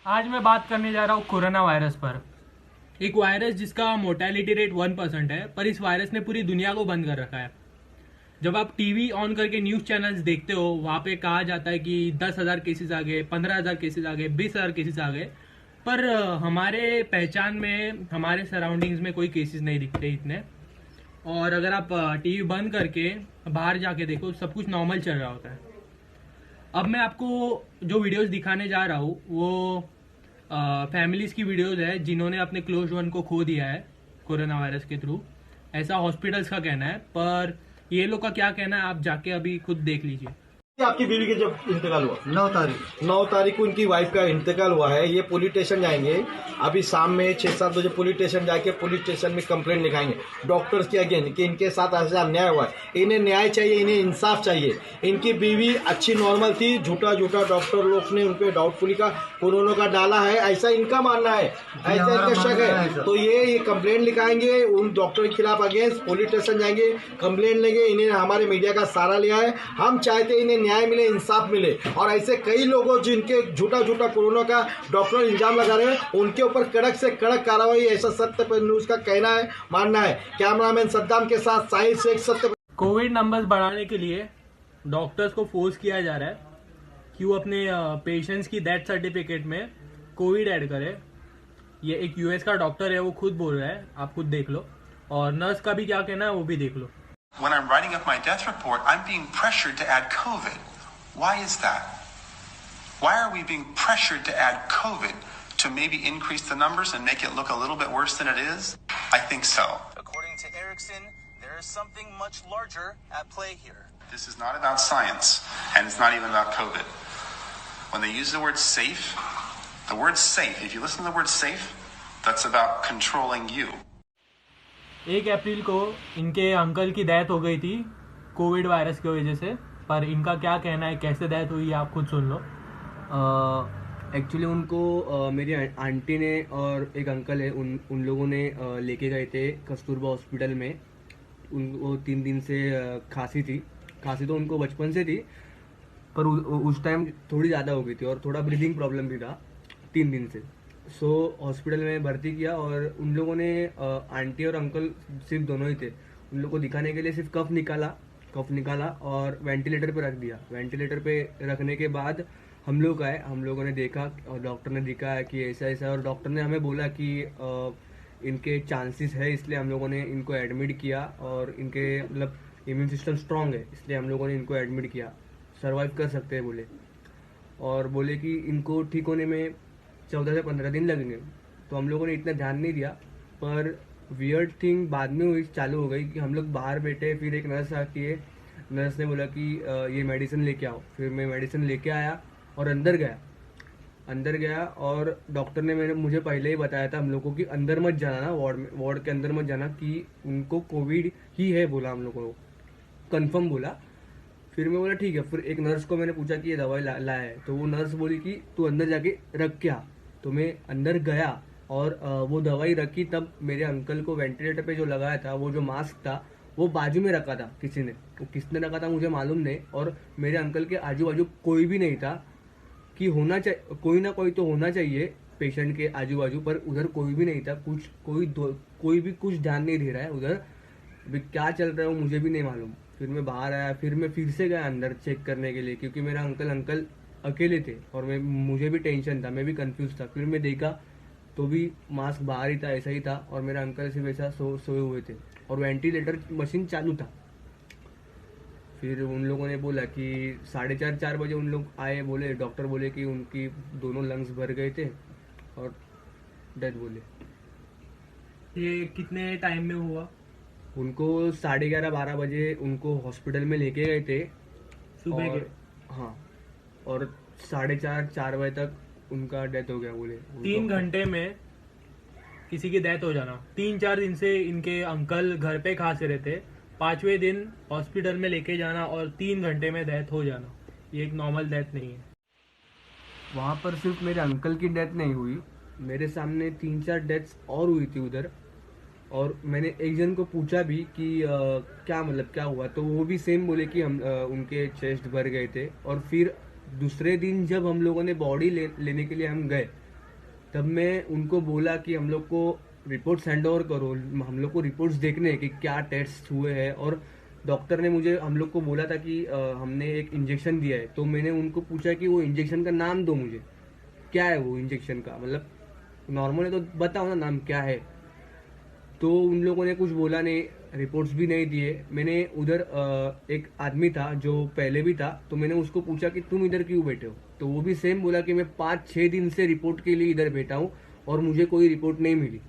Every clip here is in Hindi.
आज मैं बात करने जा रहा हूँ कोरोना वायरस पर। एक वायरस जिसका मोर्टेलिटी रेट 1% है, पर इस वायरस ने पूरी दुनिया को बंद कर रखा है। जब आप टीवी ऑन करके न्यूज़ चैनल्स देखते हो, वहाँ पे कहा जाता है कि 10,000 केसेस आ गए, 15,000 केसेस आ गए, 20,000 केसेस आ गए। पर हमारे पहचान में, हमारे सराउंडिंग्स में कोई केसेस नहीं दिखते इतने। और अगर आप टीवी बंद करके बाहर जाके देखो, सब कुछ नॉर्मल चल रहा होता है। अब मैं आपको जो वीडियोस दिखाने जा रहा हूँ वो फैमिलीज की वीडियोस है जिन्होंने अपने क्लोज वन को खो दिया है कोरोना वायरस के थ्रू। ऐसा हॉस्पिटल्स का कहना है, पर ये लोग का क्या कहना है आप जाके अभी खुद देख लीजिए। आपकी बीवी के जब इंतकाल हुआ 9 तारीख 9 तारीख को उनकी वाइफ का इंतकाल हुआ है। ये पुलिस स्टेशन जाएंगे अभी शाम में 6-7 बजे। पुलिस स्टेशन जाके पुलिस स्टेशन में कंप्लेंट लिखाएंगे डॉक्टर्स की अगेन कि इनके साथ ऐसा अन्याय हुआ है। इन्हें न्याय चाहिए, इन्हें इंसाफ चाहिए। इनकी बीवी अच्छी नॉर्मल थी, झूठा झूठा डॉक्टर लोग ने उनपे डाउटफुली का कोरोना का डाला है, ऐसा इनका मानना है, ऐसा इनका शक है। तो ये कंप्लेंट लिखाएंगे उन डॉक्टर के खिलाफ अगेंस्ट। पुलिस स्टेशन जाएंगे, कंप्लेंट लेंगे। इन्हें हमारे मीडिया का सहारा लिया है। हम चाहते इन्हें न्याय मिले, इंसाफ मिले। और ऐसे कई लोगों जिनके झूठा झूठा कोरोना का डॉक्टर इल्जाम लगा रहे हैं, उनके ऊपर कड़क से कड़क कार्रवाई, ऐसा सत्य पर न्यूज का कहना है, मानना है। कैमरामैन सद्दाम के साथ साहिल शेख, सत्य। कोविड नंबर्स बढ़ाने के लिए डॉक्टर्स को फोर्स किया जा रहा है कि वो अपने पेशेंट्स की डेथ सर्टिफिकेट में कोविड ऐड करे। ये एक यूएस का डॉक्टर है, वो खुद बोल रहा है, आप खुद देख लो। और नर्स का भी क्या कहना है वो भी देख लो। When I'm writing up my death report, I'm being pressured to add COVID. Why is that? Why are we being pressured to add COVID to maybe increase the numbers and make it look a little bit worse than it is? I think so. According to Erickson, there is something much larger at play here. This is not about science, and it's not even about COVID. When they use the word safe, if you listen to the word safe, that's about controlling you. 1 अप्रैल को इनके अंकल की डेथ हो गई थी कोविड वायरस की वजह से। पर इनका क्या कहना है, कैसे डेथ हुई, आप खुद सुन लो। एक्चुअली उनको मेरी आंटी ने और एक अंकल है, उन लोगों ने लेके गए थे कस्तूरबा हॉस्पिटल में। वो 3 दिन से खांसी थी। खांसी तो उनको बचपन से थी, पर उस टाइम थोड़ी ज़्यादा हो गई थी और थोड़ा ब्रीदिंग प्रॉब्लम भी था 3 दिन से। सो हॉस्पिटल में भर्ती किया और उन लोगों ने आंटी और अंकल सिर्फ दोनों ही थे, उन लोगों को दिखाने के लिए सिर्फ कफ निकाला और वेंटिलेटर पे रख दिया। वेंटिलेटर पे रखने के बाद हम लोग आए, हम लोगों ने देखा और डॉक्टर ने दिखा कि ऐसा ऐसा, और डॉक्टर ने हमें बोला कि इनके चांसेस है, इसलिए हम लोगों ने इनको एडमिट किया। और इनके मतलब इम्यून सिस्टम स्ट्रांग है, इसलिए हम लोगों ने इनको एडमिट किया, सर्वाइव कर सकते हैं बोले। और बोले कि इनको ठीक होने में 14 से 15 दिन लगेंगे। तो हम लोगों ने इतना ध्यान नहीं दिया। पर वियर्ड थिंग बाद में हुई, चालू हो गई कि हम लोग बाहर बैठे, फिर एक नर्स आती है, नर्स ने बोला कि ये मेडिसिन लेके आओ। फिर मैं मेडिसिन लेके आया और अंदर गया और डॉक्टर ने मुझे पहले ही बताया था हम लोगों को कि अंदर मत जाना ना, वार्ड के अंदर मत जाना, कि उनको कोविड ही है बोला, हम लोगों को कंफर्म बोला। फिर मैं बोला ठीक है। फिर एक नर्स को मैंने पूछा कि ये दवाई लाया है, तो वो नर्स बोली कि तू अंदर जाके रख के आ। तो मैं अंदर गया और वो दवाई रखी। तब मेरे अंकल को वेंटिलेटर पे जो लगाया था, वो जो मास्क था वो बाजू में रखा था किसी ने, वो किसने रखा था मुझे मालूम नहीं। और मेरे अंकल के आजू बाजू कोई भी नहीं था, कि होना चाहिए, कोई ना कोई तो होना चाहिए पेशेंट के आजू बाजू, पर उधर कोई भी नहीं था। कोई भी कुछ ध्यान नहीं दे रहा है उधर। अभी क्या चल रहा है वो मुझे भी नहीं मालूम। फिर मैं बाहर आया, फिर मैं फिर से गया अंदर चेक करने के लिए, क्योंकि मेरा अंकल अकेले थे और मुझे भी टेंशन था, मैं भी कंफ्यूज था। फिर मैं देखा तो भी मास्क बाहर ही था, ऐसा ही था, और मेरा अंकल सिर्फ ऐसा सोए हुए थे और वेंटिलेटर मशीन चालू था। फिर उन लोगों ने बोला कि 4:30 बजे उन लोग आए, बोले डॉक्टर बोले कि उनकी दोनों लंग्स भर गए थे और डेथ बोले। ये कितने टाइम में हुआ? उनको 11:30-12 बजे उनको हॉस्पिटल में लेके गए थे सुबह के? हाँ, और 4:30-4 बजे तक उनका डेथ हो गया बोले। 3 घंटे में किसी की डेथ हो जाना। 3-4 दिन से इनके अंकल घर पे खांसे रहते, 5वें दिन हॉस्पिटल में लेके जाना और 3 घंटे में डेथ हो जाना, ये एक नॉर्मल डेथ नहीं है। वहाँ पर सिर्फ मेरे अंकल की डेथ नहीं हुई, मेरे सामने 3-4 डेथ्स और हुई थी उधर। और मैंने एक जन को पूछा भी कि क्या मतलब क्या हुआ, तो वो भी सेम बोले कि हम उनके चेस्ट भर गए थे। और फिर दूसरे दिन जब हम लोगों ने बॉडी लेने के लिए हम गए, तब मैं उनको बोला कि हम लोग को रिपोर्ट सेंड ओवर करो, हम लोग को रिपोर्ट्स देखने हैं कि क्या टेस्ट हुए हैं। और डॉक्टर ने हम लोग को बोला था कि हमने एक इंजेक्शन दिया है। तो मैंने उनको पूछा कि वो इंजेक्शन का नाम दो मुझे, क्या है वो इंजेक्शन का, मतलब नॉर्मल है तो बताओ ना नाम क्या है। तो उन लोगों ने कुछ बोला नहीं, रिपोर्ट्स भी नहीं दिए। मैंने उधर एक आदमी था जो पहले भी था, तो मैंने उसको पूछा कि तुम इधर क्यों बैठे हो, तो वो भी सेम बोला कि मैं 5-6 दिन से रिपोर्ट के लिए इधर बैठा हूँ और मुझे कोई रिपोर्ट नहीं मिली।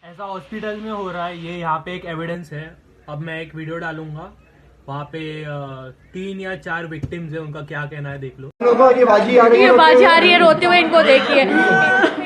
ऐसा हॉस्पिटल में हो रहा है, ये यहाँ पे एक एविडेंस है। अब मैं एक वीडियो डालूंगा, वहाँ पे 3 या 4 विक्टिम्स है, उनका क्या कहना है देख लो। ये बाजी आ रही है, रोते हुए इनको देखिए,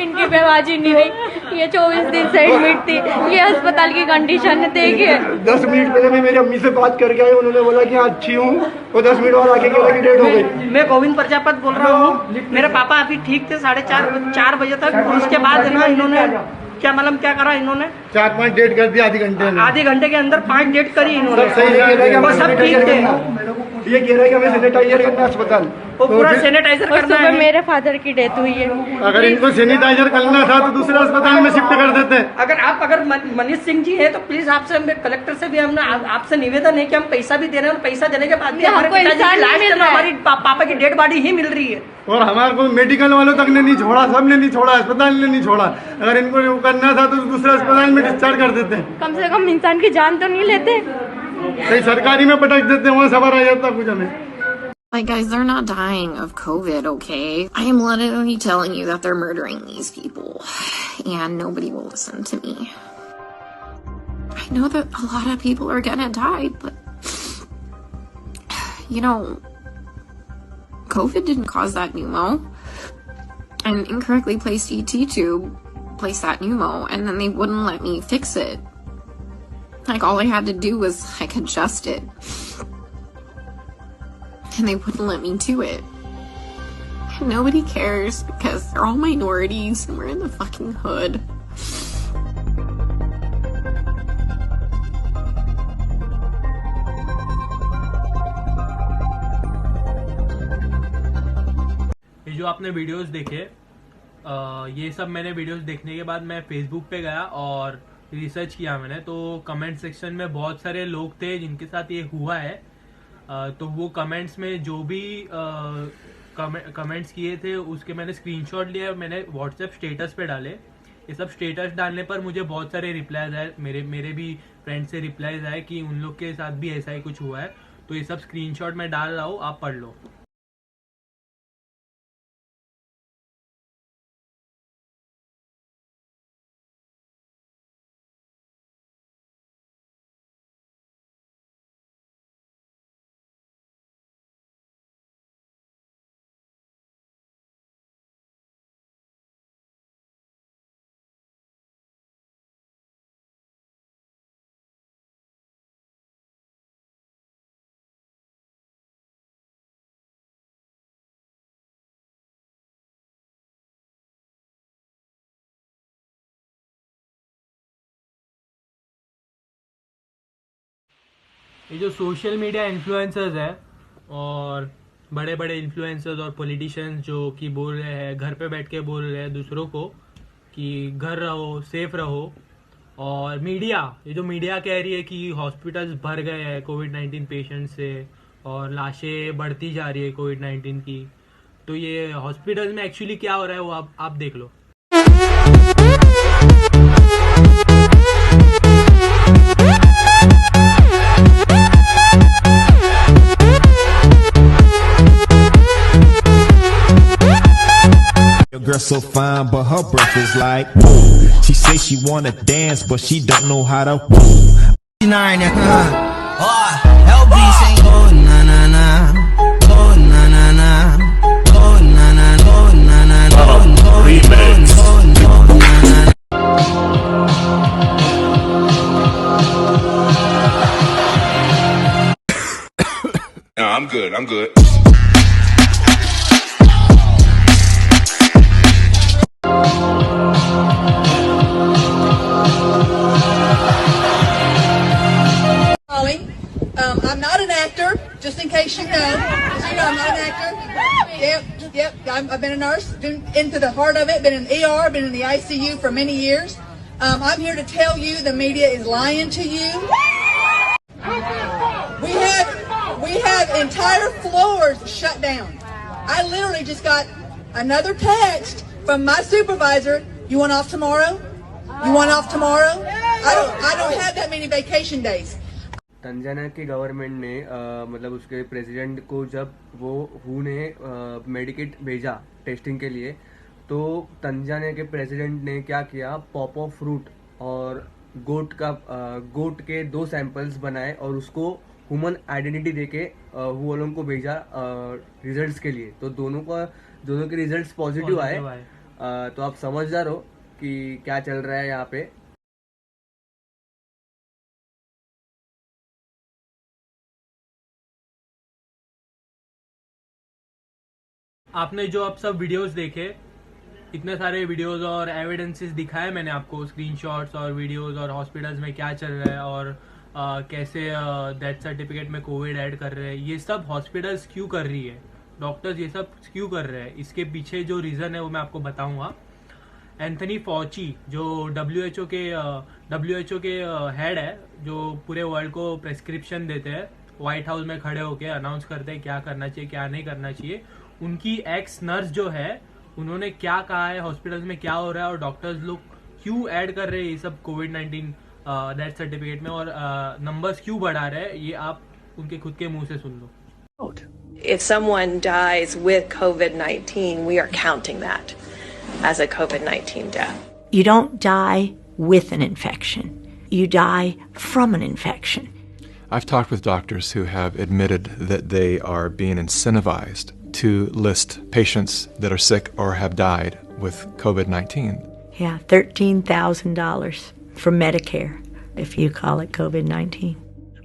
इनकी बेबाजी नहीं रही। ये 24 दिन से एडमिट थी, ये अस्पताल की कंडीशन देखिए। 10 मिनट पहले मैं मेरी अम्मी से बात करके आया, उन्होंने बोला कि हाँ अच्छी हूँ, और 10 मिनट बाद आके बोला कि डेट हो गई। मैं गोविंद प्रजापत बोल रहा हूँ। मेरे पापा अभी ठीक थे 4:30 बजे तक। उसके बाद है ना इन्होंने क्या मालूम क्या करा, इन्होंने 4-5 डेट कर दी आधे घंटे के अंदर 5 डेट करी इन्होंने। सब ठीक थे। ये कह रहा है कि हमें सैनिटाइजर करना है अस्पताल, वो पूरा सैनिटाइजर करना है। मेरे फादर की डेथ हुई है। अगर इनको सैनिटाइजर करना था तो दूसरे अस्पताल में शिफ्ट कर देते। अगर मनीष सिंह जी है तो प्लीज आपसे, कलेक्टर से भी हमने आपसे निवेदन है कि हम पैसा भी दे रहे हैं, और पैसा देने के बाद भी हमारे पिताजी लास्ट में हमारी पापा की डेड बॉडी ही मिल रही है। और हमारे को मेडिकल वालों तक ने नहीं छोड़ा, सबने नहीं छोड़ा, अस्पताल ने नहीं छोड़ा। अगर इनको करना था तो दूसरे अस्पताल में डिस्चार्ज कर देते। कम से कम इंसान की जान तो नहीं लेते, कहीं सरकारी में पटक देते, वहाँ सवार आ जाता कुछ हमें। Like, guys, they're not dying of COVID, okay? I am literally telling you that they're murdering these people, and nobody will listen to me. I know that a lot of people are gonna die, but, you know, COVID didn't cause that pneumo. And incorrectly placed ET tube placed that pneumo, and then they wouldn't let me fix it. Like, all I had to do was, like, adjust it. And they wouldn't let me do it. And nobody cares because they're all minorities and we're in the fucking hood. ये जो आपने वीडियोस देखे, ये सब मैंने वीडियोस देखने के बाद मैं फेसबुक पे गया और रिसर्च किया मैंने। तो कमेंट सेक्शन में बहुत सारे लोग थे जिनके साथ ये हुआ है। तो वो कमेंट्स में जो भी कमेंट्स किए थे उसके मैंने स्क्रीनशॉट लिया, मैंने व्हाट्सएप स्टेटस पे डाले। ये सब स्टेटस डालने पर मुझे बहुत सारे रिप्लाईज आए, मेरे भी फ्रेंड से रिप्लाईज आए कि उन लोग के साथ भी ऐसा ही कुछ हुआ है। तो ये सब स्क्रीनशॉट मैं डाल रहा हूँ, आप पढ़ लो। ये जो सोशल मीडिया इन्फ्लुएंसर्स है और बड़े बड़े इन्फ्लुएंसर्स और पॉलिटिशियंस जो कि बोल रहे हैं, घर पे बैठ के बोल रहे हैं दूसरों को कि घर रहो, सेफ रहो, और मीडिया, ये जो मीडिया कह रही है कि हॉस्पिटल्स भर गए हैं कोविड-19 पेशेंट से और लाशें बढ़ती जा रही है कोविड-19 की। तो ये हॉस्पिटल्स में एक्चुअली क्या हो रहा है वो आप देख लो। Your girl so fine, but her breath is like woo. She say she wanna dance, but she don't know how to woo. LB saying oh na na na, oh na na na, oh na na, oh na na, oh na na. No, I'm good. I'm good. I'm not an actor, just in case you know. Just so you know, I'm not an actor. Yep. I've been a nurse doing into the heart of it, been in the ER, been in the ICU for many years. I'm here to tell you the media is lying to you. We have entire floors shut down. I literally just got another text from my supervisor. You want off tomorrow? You want off tomorrow? I don't have that many vacation days. Tanzania के गवर्नमेंट ने मतलब उसके प्रेसिडेंट को जब वो हू ने मेडिकेट भेजा टेस्टिंग के लिए, तो तंजानिया के प्रेसिडेंट ने क्या किया, पॉप ऑफ फ्रूट और गोट के 2 सैंपल्स बनाए और उसको ह्यूमन आइडेंटिटी देके हू वालों को भेजा रिजल्ट्स के लिए। तो दोनों के रिजल्ट्स पॉजिटिव आए। तो आप समझदार हो कि क्या चल रहा है यहाँ पे। आपने जो अब सब वीडियोस देखे, इतने सारे वीडियोस और एविडेंसेस दिखाए मैंने आपको, स्क्रीनशॉट्स और वीडियोस और हॉस्पिटल्स में क्या चल रहा है और कैसे डेथ सर्टिफिकेट में कोविड ऐड कर रहे हैं, ये सब हॉस्पिटल्स क्यों कर रही है, डॉक्टर्स ये सब क्यों कर रहे हैं, इसके पीछे जो रीज़न है वो मैं आपको बताऊंगा। एंथनी फॉची जो WHO के हेड है, जो पूरे वर्ल्ड को प्रेस्क्रिप्शन देते हैं, व्हाइट हाउस में खड़े होकर अनाउंस करते हैं क्या करना चाहिए क्या नहीं करना चाहिए, उनकी एक्स नर्स जो है उन्होंने क्या कहा है हॉस्पिटल्स में क्या हो रहा है और डॉक्टर्स लोग क्यों ऐड कर रहे हैं ये सब कोविड-19 डेथ सर्टिफिकेट में और नंबर्स क्यों बढ़ा रहे हैं, ये आप उनके खुद के मुंह से सुन लो। If someone dies with COVID-19, we are counting that as a COVID-19 death. You don't die with an infection. You die from an infection. I've talked with doctors who have admitted that they are being incentivized to list patients that are sick or have died with COVID-19. Yeah, $13,000 from Medicare, if you call it COVID-19.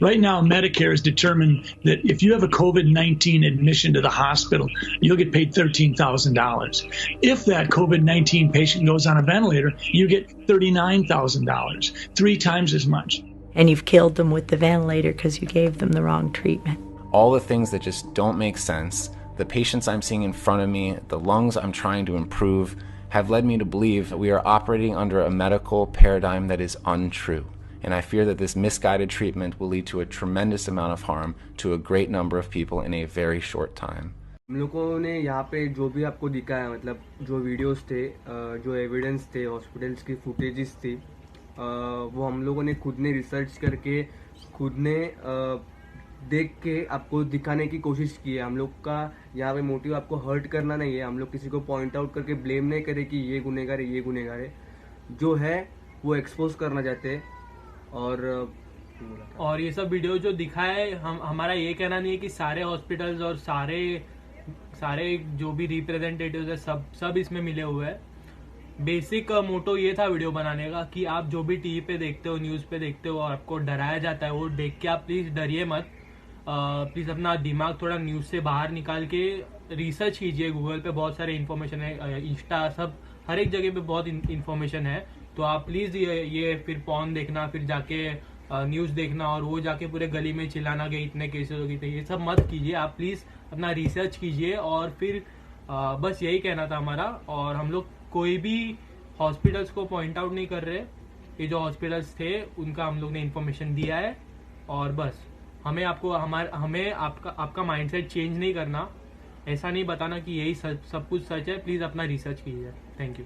Right now, Medicare has determined that if you have a COVID-19 admission to the hospital, you'll get paid $13,000. If that COVID-19 patient goes on a ventilator, you get $39,000, 3 times as much. And you've killed them with the ventilator because you gave them the wrong treatment. All the things that just don't make sense, the patients I'm seeing in front of me, the lungs I'm trying to improve, have led me to believe that we are operating under a medical paradigm that is untrue. And I fear that this misguided treatment will lead to a tremendous amount of harm to a great number of people in a very short time. हम लोगों ने यहाँ पे जो भी आपको दिखाया, मतलब जो वीडियोस थे, जो एविडेंस थे, हॉस्पिटल्स की फुटेजेस थी, वो हम लोगों ने खुद ने रिसर्च करके, खुद ने देख के आपको दिखाने की कोशिश की है। हम लोग का यहाँ पे मोटिव आपको हर्ट करना नहीं है। हम लोग किसी को पॉइंट आउट करके ब्लेम नहीं करें कि ये गुनहगार है, ये गुनहगार है। जो है वो एक्सपोज करना चाहते हैं। और ये सब वीडियो जो दिखाए, हमारा ये कहना नहीं है कि सारे हॉस्पिटल्स और सारे जो भी रिप्रेजेंटेटिव्स है सब इसमें मिले हुए हैं। बेसिक मोटो ये था वीडियो बनाने का कि आप जो भी टीवी पे देखते हो, न्यूज़ पे देखते हो और आपको डराया जाता है, वो देख के आप प्लीज़ डरिए मत। प्लीज़ अपना दिमाग थोड़ा न्यूज़ से बाहर निकाल के रिसर्च कीजिए। गूगल पे बहुत सारे इन्फॉर्मेशन है, इंस्टा, सब हर एक जगह पे बहुत इन्फॉर्मेशन है। तो आप प्लीज़ ये फिर पॉर्न देखना, फिर जाके न्यूज़ देखना और वो जाके पूरे गली में चिल्लाना कि इतने केसेस हो गए थे, ये सब मत कीजिए। आप प्लीज़ अपना रिसर्च कीजिए। और फिर बस यही कहना था हमारा। और हम लोग कोई भी हॉस्पिटल्स को पॉइंट आउट नहीं कर रहे। ये जो हॉस्पिटल्स थे उनका हम लोग ने इन्फॉर्मेशन दिया है। और बस हमें आपका माइंडसेट चेंज नहीं करना, ऐसा नहीं बताना कि यही सब कुछ सच है। प्लीज़ अपना रिसर्च कीजिए। Thank you.